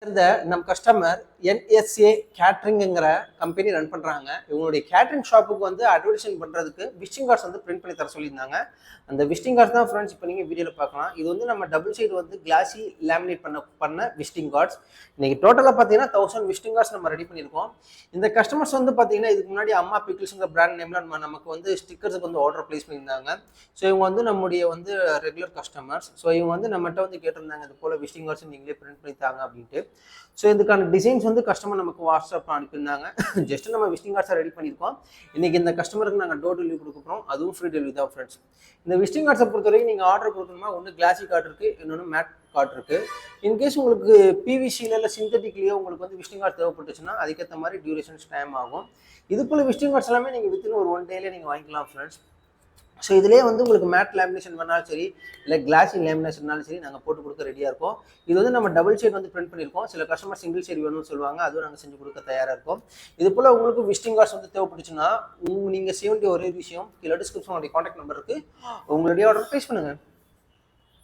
இந்த நம்ம customer NSA கேட்ரிங்குங்கிற company run பண்ணுறாங்க. இவங்களுடைய கேட்ரிங் ஷாப்புக்கு வந்து அட்வர்டைஸ்மெண்ட் பண்ணுறதுக்கு விசிட்டிங் கார்ட்ஸ் வந்து பிரிண்ட் பண்ணி தர சொல்லியிருந்தாங்க. அந்த விசிட்டிங் கார்ட்ஸ் தான் ஃப்ரெண்ட்ஸ் இப்போ நீங்கள் வீடியோவில் பார்க்கலாம். இது வந்து நம்ம டபுள் சைடு வந்து கிளாஸி லேமினேட் பண்ண விசிட்டிங் கார்ட்ஸ். இன்னைக்கு டோட்டலாக பார்த்தீங்கன்னா 1000 விசிட்டிங் கார்ட்ஸ் நம்ம ரெடி பண்ணியிருக்கோம். இந்த கஸ்டமர்ஸ் வந்து பார்த்தீங்கன்னா இதுக்கு முன்னாடி அம்மா பிக்கிள்ஸுங்கிற பிராண்ட் நேமில் நமக்கு வந்து ஸ்டிக்கர்ஸுக்கு வந்து ஆர்டர் ப்ளேஸ் பண்ணியிருந்தாங்க. ஸோ இவங்க வந்து நம்முடைய வந்து ரெகுலர் கஸ்டமர்ஸ். ஸோ இவங்க வந்து நம்மகிட்ட வந்து கேட்டிருந்தாங்க இது போல் விசிட்டிங் கார்ட்ஸ் நீங்களே பிரிண்ட் பண்ணி தாங்க அப்படின்ட்டு. ஸோ இதுக்கான டிசைன்ஸ் வந்து கஸ்டமர் நமக்கு வாட்ஸ்அப் அனுப்பியிருந்தாங்க. ஜஸ்ட் நம்ம விசிட்டிங் கார்ட்ஸை ரெடி பண்ணியிருக்கோம். இன்னைக்கு இந்த கஸ்டமருக்கு நாங்கள் டோர் டெலிவரி கொடுக்க போகிறோம். அதுவும் ஃப்ரீ டெலிவரி தான் ஃப்ரெண்ட்ஸ். இந்த விசிட்டிங் கார்ட்ஸை பொறுத்தவரைக்கும் நீங்கள் ஆர்டர் கொடுக்கணுமா ஒன்று கிளாசி கார்டு இருக்குது, இன்னொன்று மேட் கார்டு இருக்குது. இன்கேஸ் உங்களுக்கு பிவிசியில் இல்லை சிந்தட்டிக்லேயோ உங்களுக்கு வந்து விசிட்டிங் கார்டு தேவைப்பட்டுச்சுன்னா அதுக்கேற்ற மாதிரி டியூரேஷன்ஸ் டைம் ஆகும். இதுக்குள்ள விசிட்டிங் கார்ட்ஸ் எல்லாமே நீங்கள் வித்தின் ஒரு 1 டேலே நீங்கள் வாங்கிக்கலாம் ஃப்ரெண்ட்ஸ். ஸோ இதிலே வந்து உங்களுக்கு மேட் லேமினேஷன் பண்ணாலும் சரி இல்லை கிளாஸி லேமினேஷன்னாலும் சரி நாங்கள் போட்டு கொடுக்க ரெடியாக இருக்கோம். இது வந்து நம்ம டபுள் சைடு வந்து பிரிண்ட் பண்ணியிருக்கோம். சில கஸ்டமர் சிங்கிள் சைடு வேணும்னு சொல்லுவாங்க, அதுவும் நாங்கள் செஞ்சு கொடுக்க தயாராக இருக்கோம். இது போல் உங்களுக்கு விசிட்டிங் கார்ட்ஸ் வந்து தேவைப்பட்டுச்சுன்னா நீங்கள் செய்ய வேண்டிய ஒரே விஷயம் கீழே டிஸ்கிரிப்ஷன் உங்களுடைய கான்டாக்ட் நம்பருக்கு உங்களுடைய ஆர்டர் ப்ளேஸ் பண்ணுங்கள்.